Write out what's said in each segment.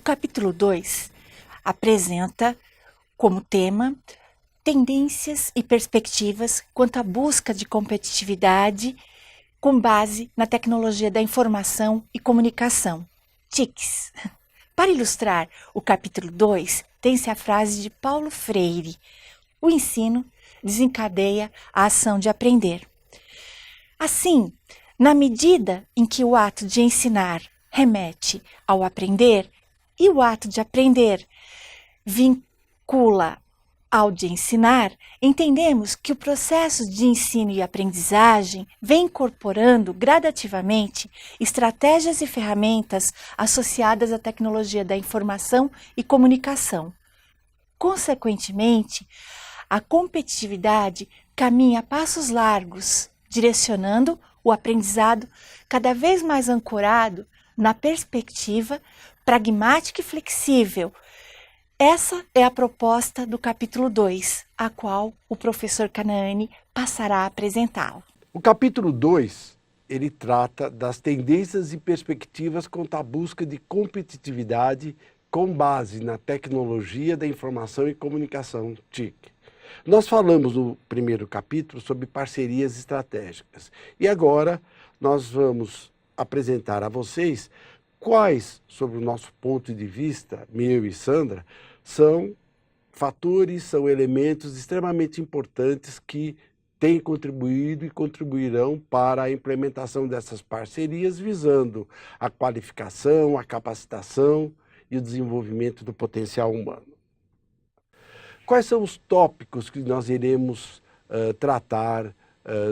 capítulo 2 apresenta como tema tendências e perspectivas quanto à busca de competitividade com base na tecnologia da informação e comunicação, TICs. Para ilustrar o capítulo 2, tem-se a frase de Paulo Freire: o ensino desencadeia a ação de aprender. Assim, na medida em que o ato de ensinar remete ao aprender e o ato de aprender vincula ao de ensinar, entendemos que o processo de ensino e aprendizagem vem incorporando gradativamente estratégias e ferramentas associadas à tecnologia da informação e comunicação. Consequentemente, a competitividade caminha a passos largos, direcionando o aprendizado cada vez mais ancorado na perspectiva pragmática e flexível. Essa é a proposta do capítulo 2, a qual o professor Canaani passará a apresentá-la. O capítulo 2, ele trata das tendências e perspectivas quanto à busca de competitividade com base na tecnologia da informação e comunicação, TIC. Nós falamos no primeiro capítulo sobre parcerias estratégicas e agora nós vamos apresentar a vocês quais, sob o nosso ponto de vista, meu e Sandra, são fatores, são elementos extremamente importantes que têm contribuído e contribuirão para a implementação dessas parcerias, visando a qualificação, a capacitação e o desenvolvimento do potencial humano. Quais são os tópicos que nós iremos tratar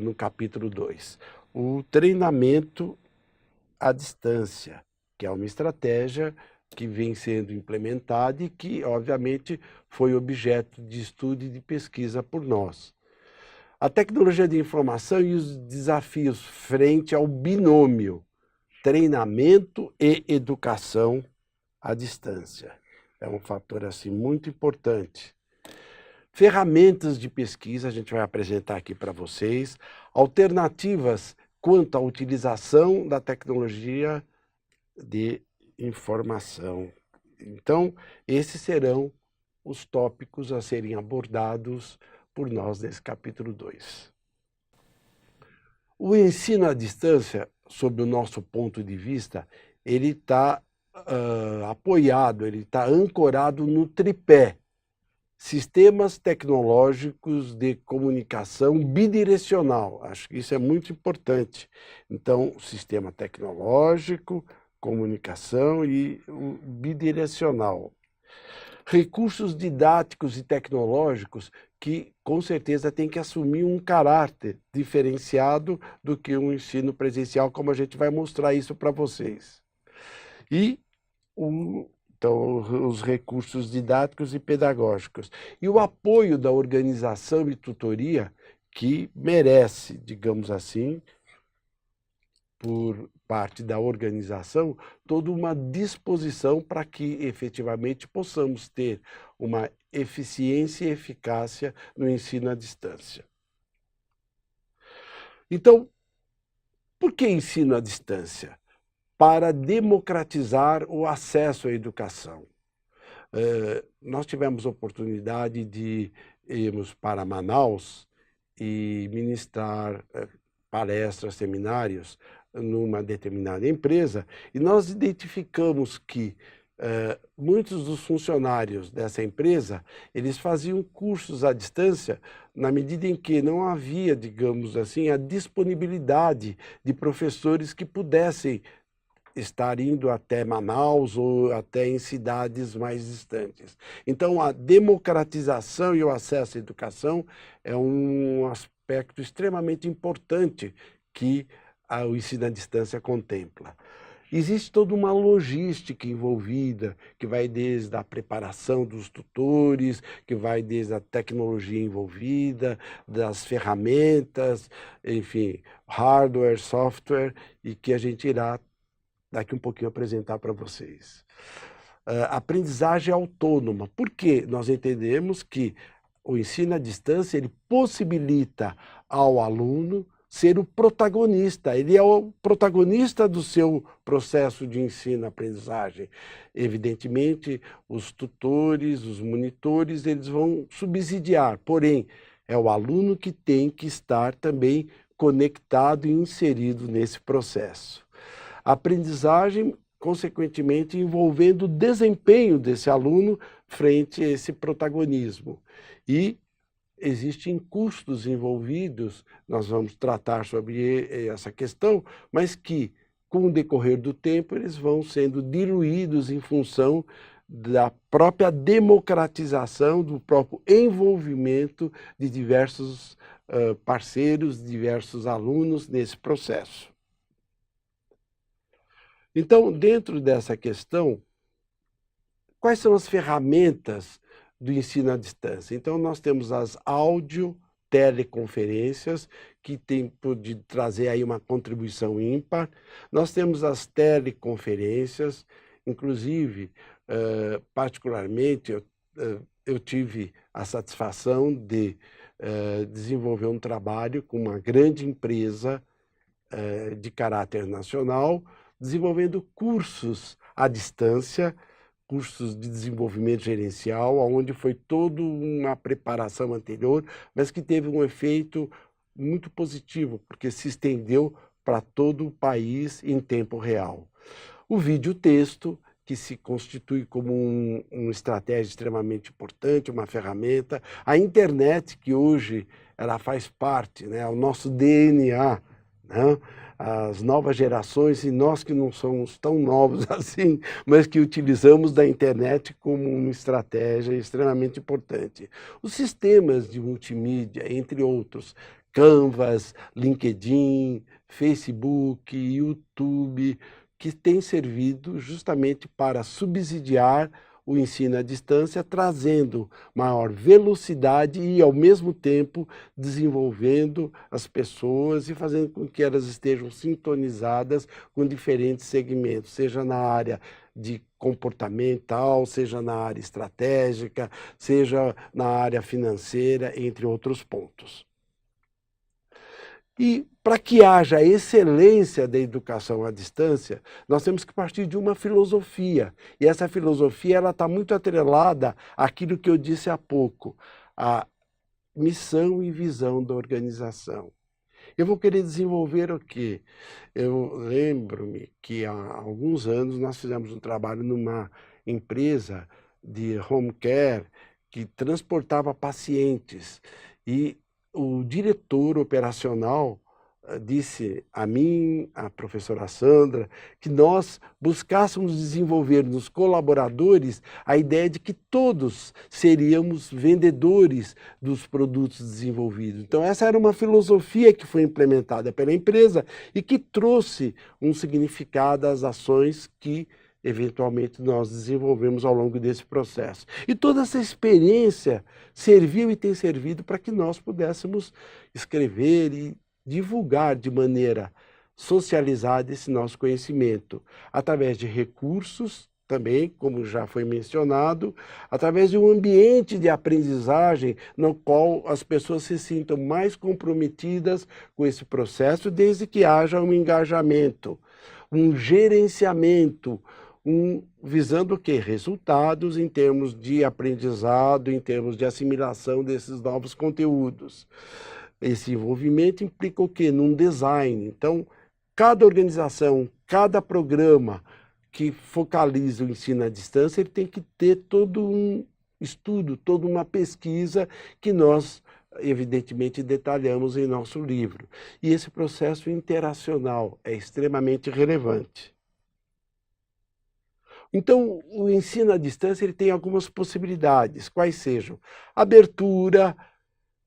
no capítulo 2? O treinamento à distância, que é uma estratégia que vem sendo implementada e que, obviamente, foi objeto de estudo e de pesquisa por nós. A tecnologia de informação e os desafios frente ao binômio treinamento e educação à distância. É um fator assim muito importante. Ferramentas de pesquisa, a gente vai apresentar aqui para vocês, alternativas quanto à utilização da tecnologia de informação. Então, esses serão os tópicos a serem abordados por nós nesse capítulo 2. O ensino à distância, sob o nosso ponto de vista, ele está apoiado, ele está ancorado no tripé: sistemas tecnológicos de comunicação bidirecional. Acho que isso é muito importante. Então, sistema tecnológico, comunicação e o bidirecional. Recursos didáticos e tecnológicos que, com certeza, tem que assumir um caráter diferenciado do que um ensino presencial, como a gente vai mostrar isso para vocês. E então, os recursos didáticos e pedagógicos. E o apoio da organização e tutoria, que merece, digamos assim, por parte da organização, toda uma disposição para que efetivamente possamos ter uma eficiência e eficácia no ensino à distância. Então, por que ensino à distância? Para democratizar o acesso à educação. Nós tivemos oportunidade de irmos para Manaus e ministrar palestras, seminários numa determinada empresa, e nós identificamos que muitos dos funcionários dessa empresa, eles faziam cursos à distância na medida em que não havia, digamos assim, a disponibilidade de professores que pudessem estar indo até Manaus ou até em cidades mais distantes. Então, a democratização e o acesso à educação é um aspecto extremamente importante que o ensino à distância contempla. Existe toda uma logística envolvida, que vai desde a preparação dos tutores, que vai desde a tecnologia envolvida, das ferramentas, enfim, hardware, software, e que a gente irá daqui um pouquinho apresentar para vocês. Aprendizagem autônoma. Por quê? Nós entendemos que o ensino à distância ele possibilita ao aluno ser o protagonista. Ele é o protagonista do seu processo de ensino-aprendizagem. Evidentemente, os tutores, os monitores, eles vão subsidiar, porém, é o aluno que tem que estar também conectado e inserido nesse processo. A aprendizagem, consequentemente, envolvendo o desempenho desse aluno frente a esse protagonismo. E existem custos envolvidos, nós vamos tratar sobre essa questão, mas que, com o decorrer do tempo, eles vão sendo diluídos em função da própria democratização, do próprio envolvimento de diversos parceiros, diversos alunos nesse processo. Então, dentro dessa questão, quais são as ferramentas do ensino à distância? Então, nós temos as teleconferências, que tem podido trazer aí uma contribuição ímpar. Nós temos as teleconferências, inclusive, particularmente, eu tive a satisfação de desenvolver um trabalho com uma grande empresa de caráter nacional, desenvolvendo cursos à distância, cursos de desenvolvimento gerencial, onde foi toda uma preparação anterior, mas que teve um efeito muito positivo, porque se estendeu para todo o país em tempo real. O vídeo-texto, que se constitui como uma estratégia extremamente importante, uma ferramenta. A internet, que hoje ela faz parte, né, o nosso DNA, né? As novas gerações, e nós que não somos tão novos assim, mas que utilizamos da internet como uma estratégia extremamente importante. Os sistemas de multimídia, entre outros, Canvas, LinkedIn, Facebook, YouTube, que têm servido justamente para subsidiar o ensino à distância, trazendo maior velocidade e, ao mesmo tempo, desenvolvendo as pessoas e fazendo com que elas estejam sintonizadas com diferentes segmentos, seja na área de comportamental, seja na área estratégica, seja na área financeira, entre outros pontos. E para que haja excelência da educação à distância, nós temos que partir de uma filosofia. E essa filosofia está muito atrelada àquilo que eu disse há pouco, a missão e visão da organização. Eu vou querer desenvolver o quê? Eu lembro-me que há alguns anos nós fizemos um trabalho numa empresa de home care que transportava pacientes, e o diretor operacional disse a mim, a professora Sandra, que nós buscássemos desenvolver nos colaboradores a ideia de que todos seríamos vendedores dos produtos desenvolvidos. Então essa era uma filosofia que foi implementada pela empresa e que trouxe um significado às ações que eventualmente nós desenvolvemos ao longo desse processo. E toda essa experiência serviu e tem servido para que nós pudéssemos escrever e divulgar de maneira socializada esse nosso conhecimento, através de recursos também, como já foi mencionado, através de um ambiente de aprendizagem no qual as pessoas se sintam mais comprometidas com esse processo, desde que haja um engajamento, um gerenciamento, visando o quê? Resultados em termos de aprendizado, em termos de assimilação desses novos conteúdos. Esse envolvimento implica o quê? Num design. Então, cada organização, cada programa que focaliza o ensino à distância, ele tem que ter todo um estudo, toda uma pesquisa que nós, evidentemente, detalhamos em nosso livro. E esse processo interacional é extremamente relevante. Então, o ensino à distância ele tem algumas possibilidades, quais sejam abertura,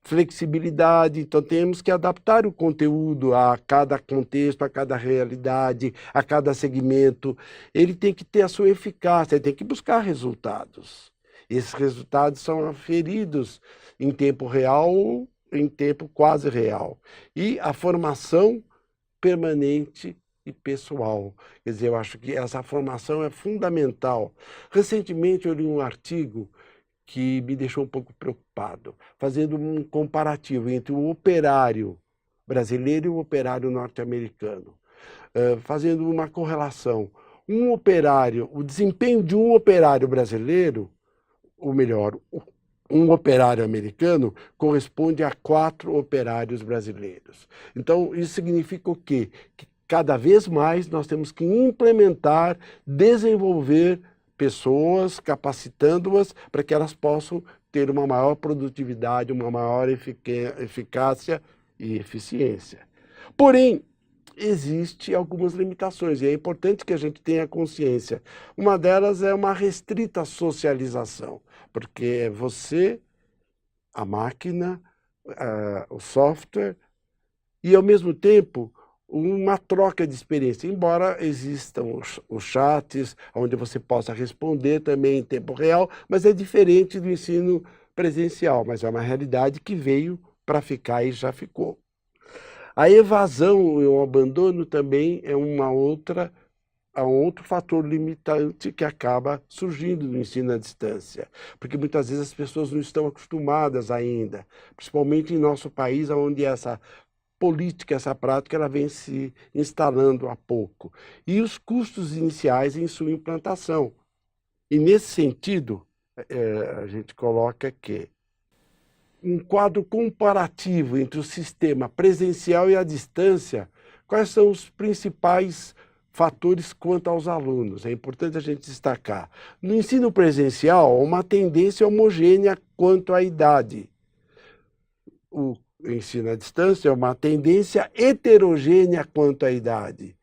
flexibilidade. Então temos que adaptar o conteúdo a cada contexto, a cada realidade, a cada segmento. Ele tem que ter a sua eficácia, ele tem que buscar resultados. Esses resultados são aferidos em tempo real ou em tempo quase real. E a formação permanente e pessoal. Quer dizer, eu acho que essa formação é fundamental. Recentemente eu li um artigo que me deixou um pouco preocupado, fazendo um comparativo entre o operário brasileiro e o operário norte-americano. Fazendo uma correlação, o desempenho de um operário brasileiro, ou melhor, um operário americano corresponde a 4 operários brasileiros. Então, isso significa o quê? Que cada vez mais nós temos que implementar, desenvolver pessoas, capacitando-as para que elas possam ter uma maior produtividade, uma maior eficácia e eficiência. Porém, existem algumas limitações e é importante que a gente tenha consciência. Uma delas é uma restrita socialização, porque é você, a máquina, o software e, ao mesmo tempo, uma troca de experiência, embora existam os chats, onde você possa responder também em tempo real, mas é diferente do ensino presencial, mas é uma realidade que veio para ficar e já ficou. A evasão e o abandono também é um outro fator limitante que acaba surgindo no ensino à distância, porque muitas vezes as pessoas não estão acostumadas ainda, principalmente em nosso país, onde essa política, essa prática, ela vem se instalando há pouco. E os custos iniciais em sua implantação. E nesse sentido, a gente coloca que um quadro comparativo entre o sistema presencial e a distância, quais são os principais fatores quanto aos alunos? É importante a gente destacar. No ensino presencial, uma tendência homogênea quanto à idade. O ensino à distância é uma tendência heterogênea quanto à idade.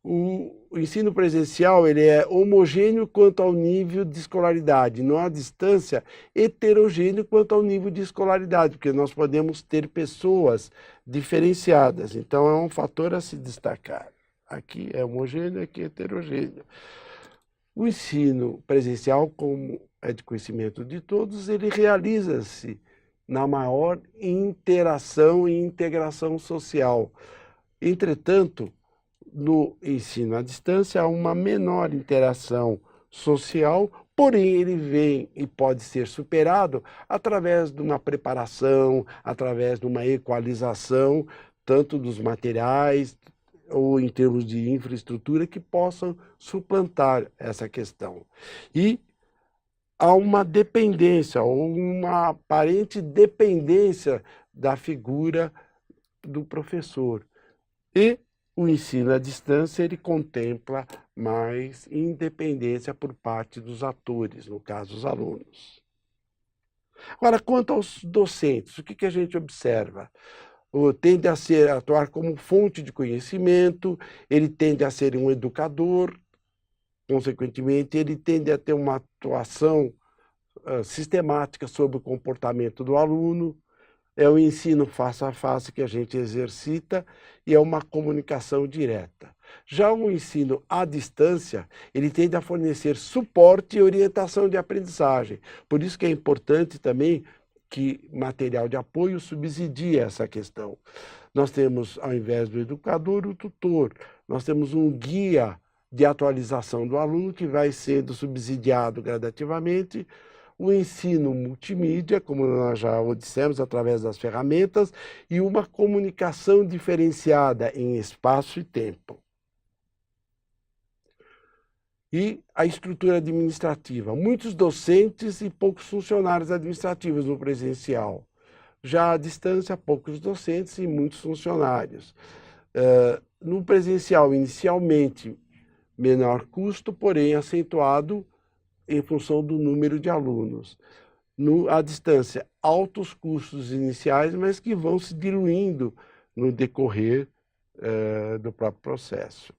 O ensino presencial ele é homogêneo quanto ao nível de escolaridade, não à distância, heterogêneo quanto ao nível de escolaridade, porque nós podemos ter pessoas diferenciadas. Então, é um fator a se destacar. Aqui é homogêneo, aqui é heterogêneo. O ensino presencial, como é de conhecimento de todos, ele realiza-se na maior interação e integração social. Entretanto, no ensino à distância, há uma menor interação social, porém ele vem e pode ser superado através de uma preparação, através de uma equalização, tanto dos materiais ou em termos de infraestrutura, que possam suplantar essa questão. E há uma dependência, ou uma aparente dependência da figura do professor. E o ensino à distância, ele contempla mais independência por parte dos atores, no caso, os alunos. Agora, quanto aos docentes, o que a gente observa? Tende a atuar como fonte de conhecimento, ele tende a ser um educador, consequentemente, ele tende a ter uma atuação sistemática sobre o comportamento do aluno, é o ensino face a face que a gente exercita e é uma comunicação direta. Já o ensino à distância, ele tende a fornecer suporte e orientação de aprendizagem. Por isso que é importante também que material de apoio subsidie essa questão. Nós temos, ao invés do educador, o tutor. Nós temos um guia de atualização do aluno que vai sendo subsidiado gradativamente, o ensino multimídia, como nós já o dissemos, através das ferramentas, e uma comunicação diferenciada em espaço e tempo. E a estrutura administrativa, muitos docentes e poucos funcionários administrativos no presencial. Já à distância, poucos docentes e muitos funcionários. No presencial, inicialmente, menor custo, porém acentuado em função do número de alunos. À distância, altos custos iniciais, mas que vão se diluindo no decorrer do próprio processo.